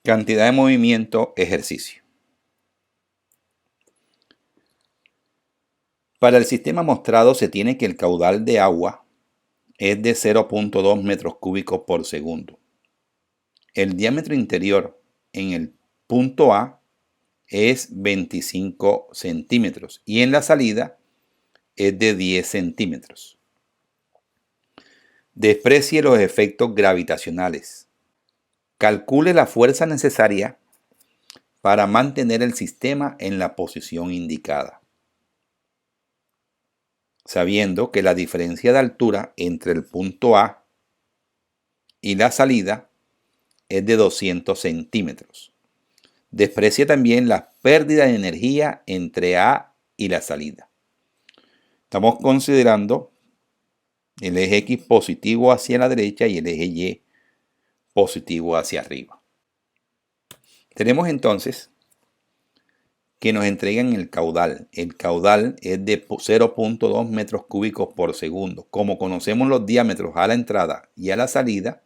Cantidad de movimiento, ejercicio. Para el sistema mostrado se tiene que el caudal de agua es de 0.2 metros cúbicos por segundo. El diámetro interior en el punto A es 25 centímetros y en la salida es de 10 centímetros. Desprecie los efectos gravitacionales. Calcule la fuerza necesaria para mantener el sistema en la posición indicada, sabiendo que la diferencia de altura entre el punto A y la salida es de 200 centímetros. Desprecie también la pérdida de energía entre A y la salida. Estamos considerando el eje X positivo hacia la derecha y el eje Y positivo hacia arriba. Tenemos entonces que nos entregan el caudal. El caudal es de 0.2 metros cúbicos por segundo. Como conocemos los diámetros a la entrada y a la salida,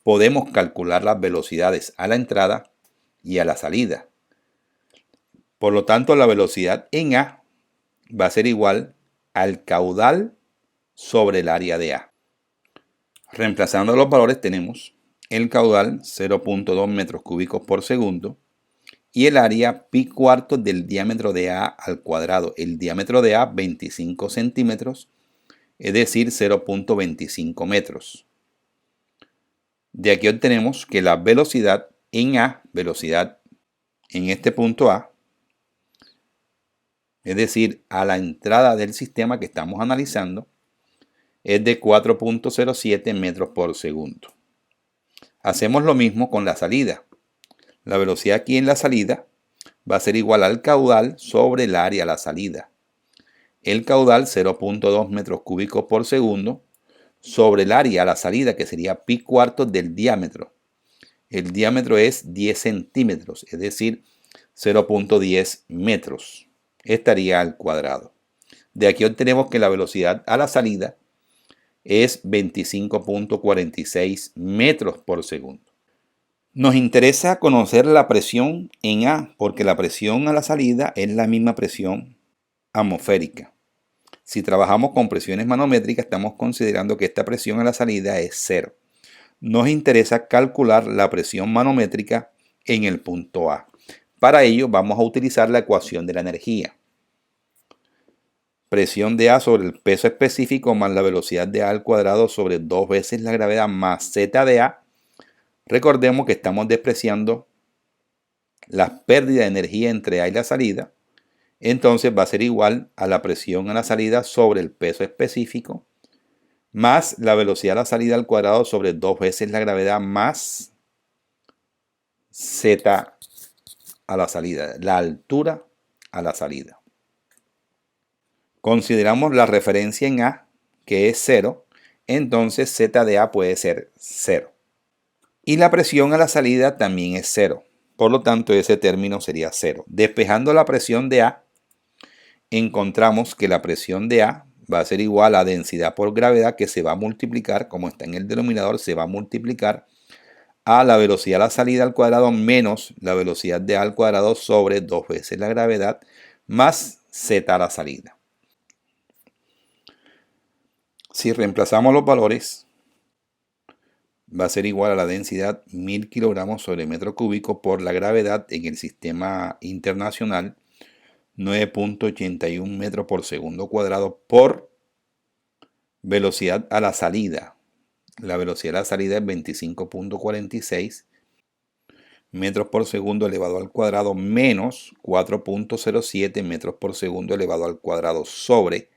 podemos calcular las velocidades a la entrada y a la salida. Por lo tanto, la velocidad en A va a ser igual al caudal sobre el área de A. Reemplazando los valores tenemos el caudal 0.2 metros cúbicos por segundo y el área pi cuartos del diámetro de A al cuadrado. El diámetro de A 25 centímetros, es decir 0.25 metros. De aquí obtenemos que la velocidad en A, velocidad en este punto A, es decir, a la entrada del sistema que estamos analizando, es de 4.07 metros por segundo. Hacemos lo mismo con la salida. La velocidad aquí en la salida va a ser igual al caudal sobre el área a la salida. El caudal 0.2 metros cúbicos por segundo sobre el área a la salida, que sería pi cuartos del diámetro. El diámetro es 10 centímetros, es decir, 0.10 metros. Estaría al cuadrado. De aquí obtenemos que la velocidad a la salida es 25.46 metros por segundo. Nos interesa conocer la presión en A, porque la presión a la salida es la misma presión atmosférica. Si trabajamos con presiones manométricas, estamos considerando que esta presión a la salida es 0. Nos interesa calcular la presión manométrica en el punto A. Para ello vamos a utilizar la ecuación de la energía. Presión de A sobre el peso específico más la velocidad de A al cuadrado sobre 2 veces la gravedad más Z de A. Recordemos que estamos despreciando la pérdida de energía entre A y la salida. Entonces va a ser igual a la presión a la salida sobre el peso específico más la velocidad a la salida al cuadrado sobre 2 veces la gravedad más Z a la salida, la altura a la salida. Consideramos la referencia en A, que es 0, entonces Z de A puede ser 0. Y la presión a la salida también es 0. Por lo tanto, ese término sería 0. Despejando la presión de A, encontramos que la presión de A va a ser igual a densidad por gravedad, que se va a multiplicar, como está en el denominador, se va a multiplicar a la velocidad a la salida al cuadrado menos la velocidad de A al cuadrado sobre 2 veces la gravedad más Z a la salida. Si reemplazamos los valores, va a ser igual a la densidad 1000 kilogramos sobre metro cúbico por la gravedad en el sistema internacional 9.81 metros por segundo cuadrado por velocidad a la salida. La velocidad a la salida es 25.46 metros por segundo elevado al cuadrado menos 4.07 metros por segundo elevado al cuadrado sobre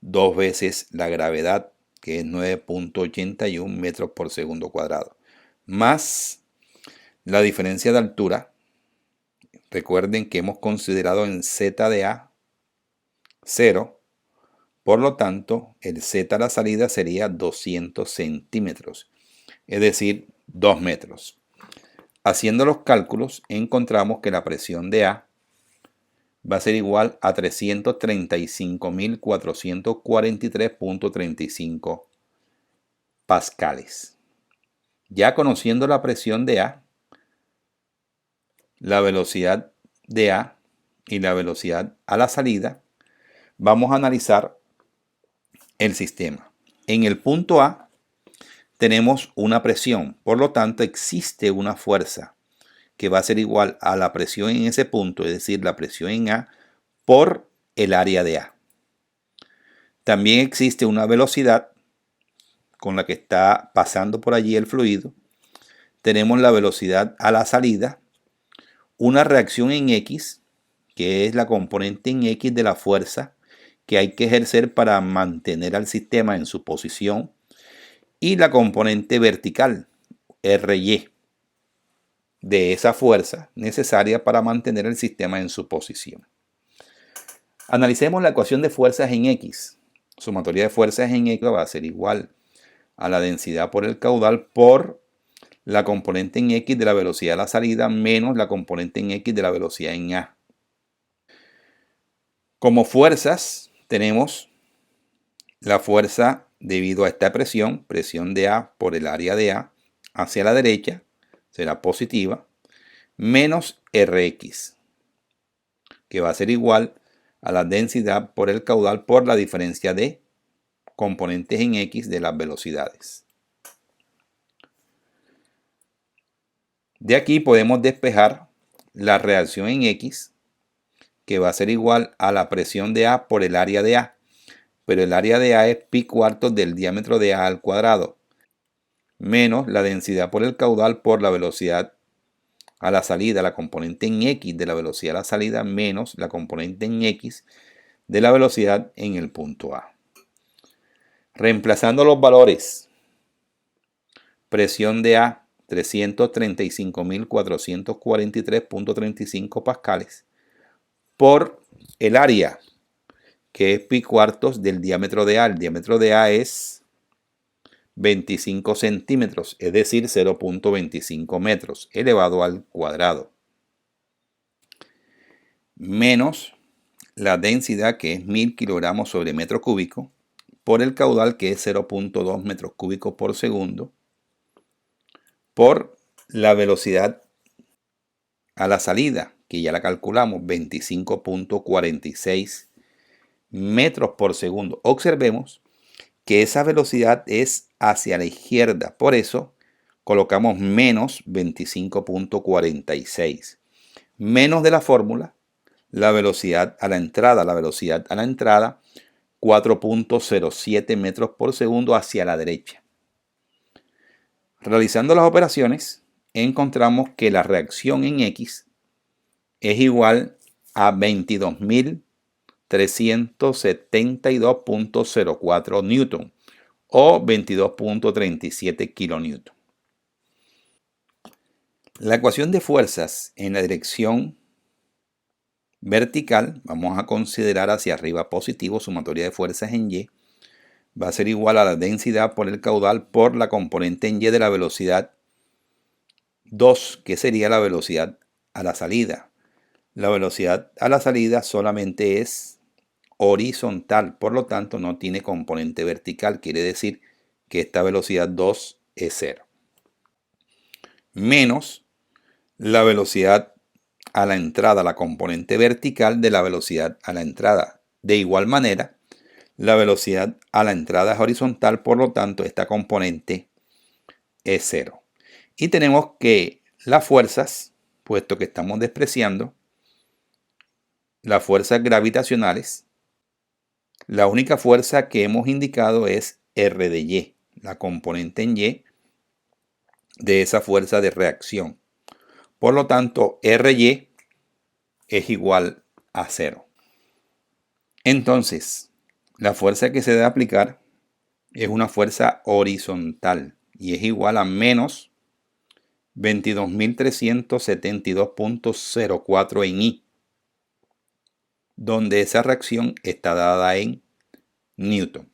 2 veces la gravedad, que es 9.81 metros por segundo cuadrado, más la diferencia de altura. Recuerden que hemos considerado en Z de A 0, por lo tanto el Z a la salida sería 200 centímetros, es decir, 2 metros. Haciendo los cálculos encontramos que la presión de A va a ser igual a 335.443.35 pascales. Ya conociendo la presión de A, la velocidad de A y la velocidad a la salida, vamos a analizar el sistema. En el punto A tenemos una presión, por lo tanto existe una fuerza que va a ser igual a la presión en ese punto, es decir, la presión en A por el área de A. También existe una velocidad con la que está pasando por allí el fluido. Tenemos la velocidad a la salida, una reacción en X, que es la componente en X de la fuerza que hay que ejercer para mantener al sistema en su posición, y la componente vertical, RY, de esa fuerza necesaria para mantener el sistema en su posición. Analicemos la ecuación de fuerzas en X. Sumatoria de fuerzas en X va a ser igual a la densidad por el caudal por la componente en X de la velocidad a la salida menos la componente en X de la velocidad en A. Como fuerzas tenemos la fuerza debido a esta presión, presión de A por el área de A hacia la derecha, será positiva, menos Rx, que va a ser igual a la densidad por el caudal por la diferencia de componentes en X de las velocidades. De aquí podemos despejar la reacción en X, que va a ser igual a la presión de A por el área de A, pero el área de A es pi cuartos del diámetro de A al cuadrado, menos la densidad por el caudal por la velocidad a la salida, la componente en X de la velocidad a la salida, menos la componente en X de la velocidad en el punto A. Reemplazando los valores, presión de A 335.443.35 pascales por el área, que es pi cuartos del diámetro de A. El diámetro de A es 25 centímetros, es decir, 0.25 metros elevado al cuadrado, menos la densidad, que es 1000 kilogramos sobre metro cúbico, por el caudal, que es 0.2 metros cúbicos por segundo, por la velocidad a la salida, que ya la calculamos, 25.46 metros por segundo. Observemos que esa velocidad es hacia la izquierda, por eso colocamos menos 25.46. Menos de la fórmula, la velocidad a la entrada. La velocidad a la entrada, 4.07 metros por segundo hacia la derecha. Realizando las operaciones, encontramos que la reacción en X es igual a 22.372.04 newton o 22.37 kilonewton. La ecuación de fuerzas en la dirección vertical, vamos a considerar hacia arriba positivo, sumatoria de fuerzas en Y, va a ser igual a la densidad por el caudal por la componente en Y de la velocidad 2, que sería la velocidad a la salida. La velocidad a la salida solamente es horizontal, por lo tanto no tiene componente vertical, quiere decir que esta velocidad 2 es 0. Menos la velocidad a la entrada, la componente vertical de la velocidad a la entrada. De igual manera, la velocidad a la entrada es horizontal, por lo tanto esta componente es 0. Y tenemos que las fuerzas, puesto que estamos despreciando las fuerzas gravitacionales, la única fuerza que hemos indicado es R de Y, la componente en Y de esa fuerza de reacción. Por lo tanto, RY es igual a 0. Entonces, la fuerza que se debe aplicar es una fuerza horizontal y es igual a menos 22.372.04 en I, donde esa reacción está dada en Newton.